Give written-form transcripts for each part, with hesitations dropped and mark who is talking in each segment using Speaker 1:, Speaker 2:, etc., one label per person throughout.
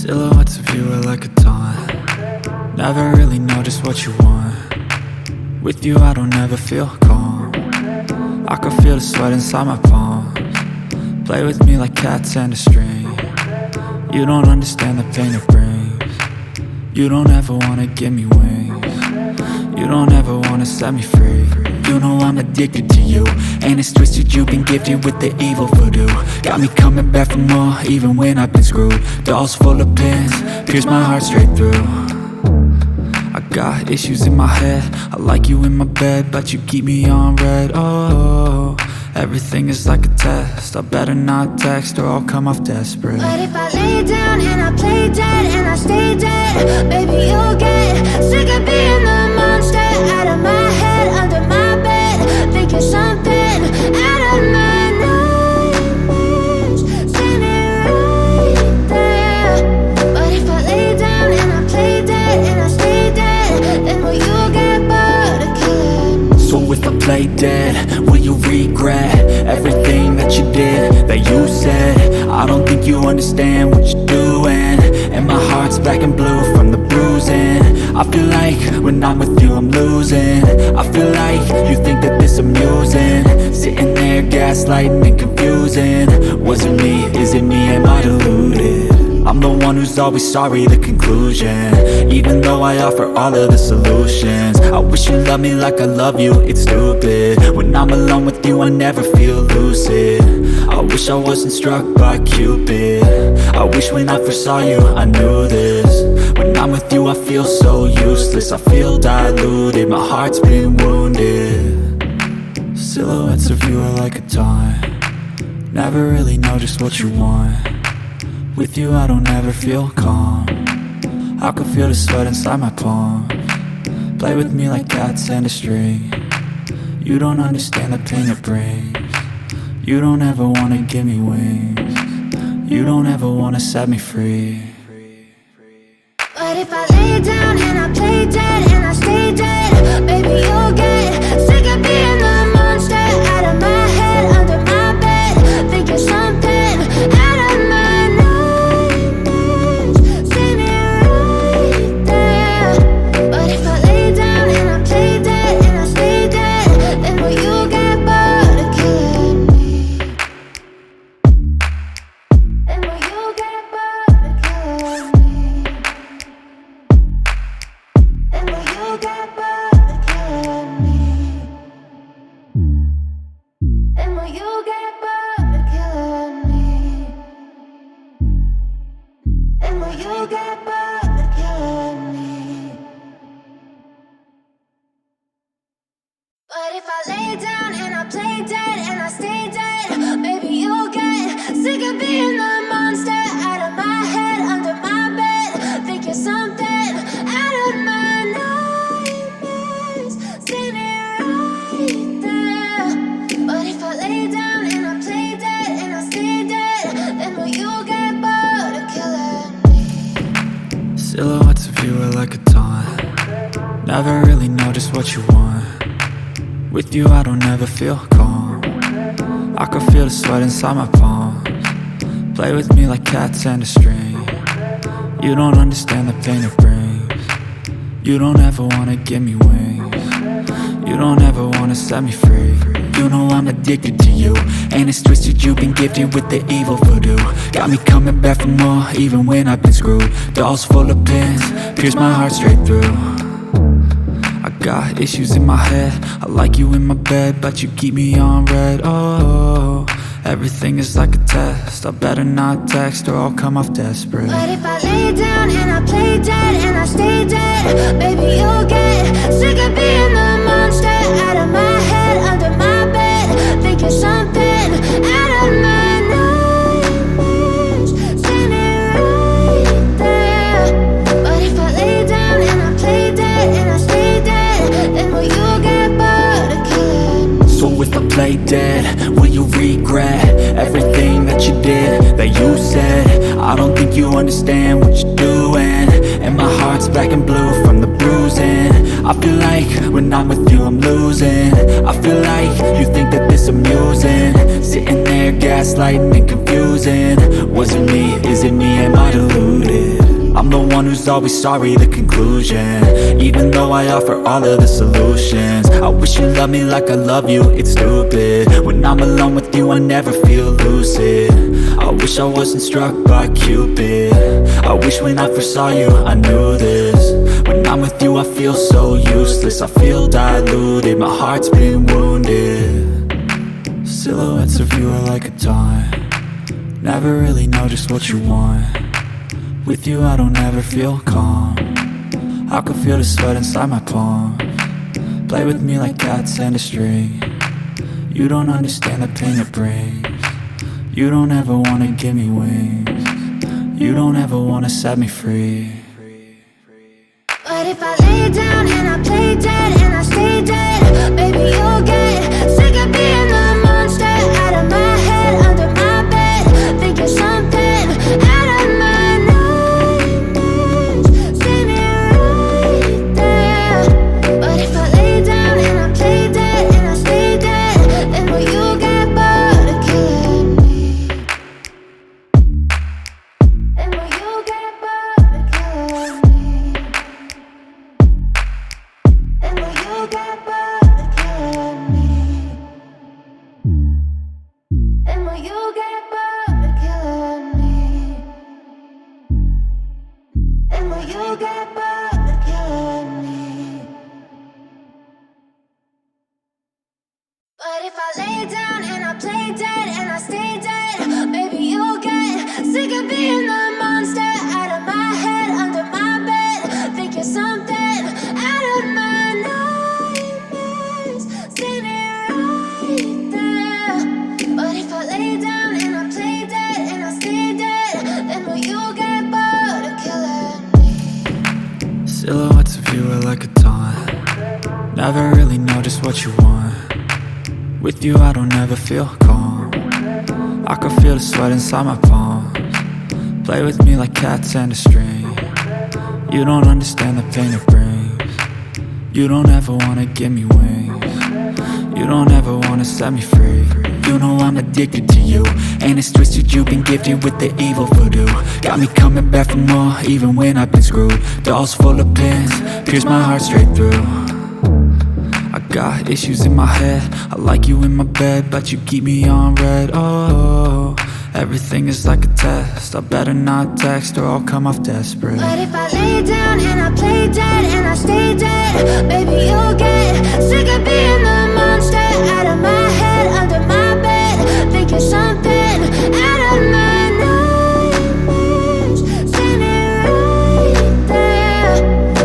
Speaker 1: Silhouettes of you are like a taunt. Never really know just what you want. With you I don't ever feel calm. I can feel the sweat inside my palms. Play with me like cats and a string. You don't understand the pain it brings. You don't ever wanna give me wings. You don't ever wanna set me free. You know I'm addicted to you, and it's twisted, you've been gifted with the evil voodoo. Got me coming back for more, even when I've been screwed. Dolls full of pins, pierce my heart straight through. I got issues in my head, I like you in my bed, but you keep me on red. Oh, everything is like a test, I better not text or I'll come off desperate.
Speaker 2: But if I lay down and I play dead and I stay dead, baby you'll get sick of being the monster out of my head, under my bed. Think you're something out of my nightmares, standing right there. But if I lay down and I play dead and I stay dead, then will you get bored of killing me?
Speaker 1: So if I play dead, will you regret everything that you did, that you said? I don't think you understand what you're doing, and my heart's black and blue from the bruising. I feel like when I'm with you I'm losing. I feel like you think that this amusing, sitting there gaslighting and confusing. Was it me? Is it me? Am I deluded? I'm the one who's always sorry, the conclusion, even though I offer all of the solutions. I wish you loved me like I love you, it's stupid. When I'm alone with you I never feel lucid. I wish I wasn't struck by Cupid. I wish when I first saw you I knew this. When I'm with you I feel so useless, I feel diluted, my heart's been wounded. Silhouettes of you are like a taunt. Never really know just what you want. With you I don't ever feel calm. I can feel the sweat inside my palms. Play with me like cats and a string. You don't understand the pain it brings. You don't ever wanna give me wings. You don't ever wanna set me free.
Speaker 2: But if I lay down and I play dead and I stay dead, baby you'll get sick of being the monster out of my head, under my bed. Think you're something out of my nightmares, standing right there. But if I lay down and I play dead and I stay dead, then will you get bored of killing me? Then will you get bored of killing me? And will you get bored of killing me? And will you get bored of killing me? And will you get bored of killing me? But if I lay down and I play dead and I stay dead, baby you'll get sick of being the monster out of my head, under my bed. Think you're something out of my nightmares, standing right there. But if I lay down and I play dead and I stay dead, then will you get bored of killing me?
Speaker 1: Silhouettes of you are like a taunt. Never really know just what you want. With you I don't ever feel calm. I can feel the sweat inside my palms. Play with me like cats and a string. You don't understand the pain it brings. You don't ever wanna give me wings. You don't ever wanna set me free. You know I'm addicted to you, and it's twisted, you've been gifted with the evil voodoo. Got me coming back for more, even when I've been screwed. Dolls full of pins, pierce my heart straight through. I got issues in my head, I like you in my bed, but you keep me on red. Oh, everything is like a test, I better not text or I'll come off desperate.
Speaker 2: But if I lay down and I play dead and I stay dead, baby you'll get sick of being the monster out of my head, under my bed. Think you're something out of my nightmares, standing right there. But if I lay down and I play dead and I stay dead, then will you get bored of killing me?
Speaker 1: So if I play dead, will you regret everything that you did, that you said? I don't think you understand what you're doing, and my heart's black and blue from the bruising. I feel like when I'm with you I'm losing. I feel like you think that this amusing, sitting there gaslighting and confusing. Was it me? Is it me? Am I deluded? I'm the one who's always sorry, the conclusion. Even though I offer all of the solutions, I wish you loved me like I love you, it's stupid. When I'm alone with you I never feel lucid. I wish I wasn't struck by Cupid. I wish when I first saw you I knew this. When I'm with you I feel so useless, I feel diluted, my heart's been wounded. Silhouettes of you are like a taunt, never really know just what you want. With you I don't ever feel calm, I can feel the sweat inside my palms. Play with me like cats and a string, you don't understand the pain it brings. You don't ever wanna give me wings, you don't ever wanna set me free.
Speaker 2: But if I lay down and I play dead and I stay dead, baby you'll get sick of being the monster out of my head, under my bed, thinking something out of my nightmares. See me right there. But if I lay down and I play dead and I stay dead, then will you get bored of killing me? Then will you get bored of killing me? And will you get bored of killing me? And will you get bored of killing me? And will you get bored of killing me? But if I lay down and I play dead and I stay dead, baby you'll get sick of being the monster out of my head, under my bed, thinking something out of my nightmares. See me right there. But if I lay down and I play dead and I stay dead, then will you get bored of killing me?
Speaker 1: Silhouettes of you are like a taunt, never really know just what you want. With you I don't ever feel calm, I can feel the sweat inside my palms. Play with me like cats and a string, you don't understand the pain it brings. You don't ever wanna give me wings, you don't ever wanna set me free. You know I'm addicted to you, and it's twisted, you've been gifted with the evil voodoo. Got me coming back for more, even when I've been screwed. Dolls full of pins, pierce my heart straight through. I got issues in my head, I like you in my bed, but you keep me on red. Oh, everything is like a test, I better not text or I'll come off desperate.
Speaker 2: But if I lay down and I play dead and I stay dead, baby you'll get sick of being the monster out of my head, under my bed, thinking something out of my nightmares. See me right there.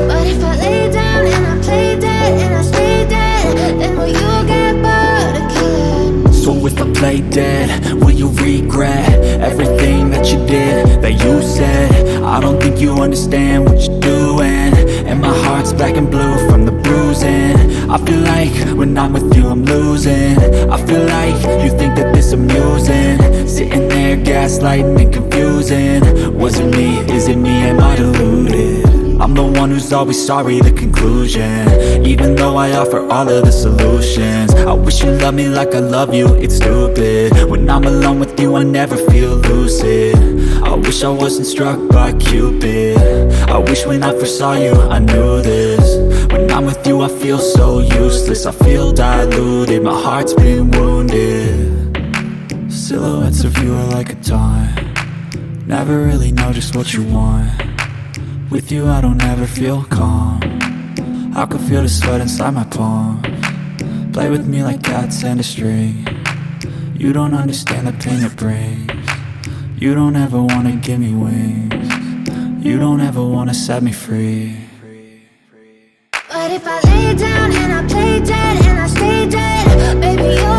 Speaker 2: But if I lay down and I play dead and I stay dead, then will you get bored of killing me?
Speaker 1: So if I play dead, will you regret everything that you did, that you said? I don't think you understand what you're doing, and my heart's black and blue from the bruising. I feel like when I'm with you I'm losing, I feel like you think that this amusing, sitting there gaslighting and confusing. Was it me, is it me, am I deluded? I'm the one who's always sorry, the conclusion. Even though I offer all of the solutions, I wish you loved me like I love you, it's stupid. When I'm alone with you I never feel lucid. I wish I wasn't struck by Cupid. I wish when I first saw you I knew this. When I'm with you I feel so useless, I feel diluted, my heart's been wounded. Silhouettes of you are like a taunt, never really know just what you want. With you I don't ever feel calm, I can feel the sweat inside my palms. Play with me like cats and a string, you don't understand the pain it brings. You don't ever wanna give me wings, you don't ever wanna set me free.
Speaker 2: But if I lay down and I play dead and I stay dead, baby you'll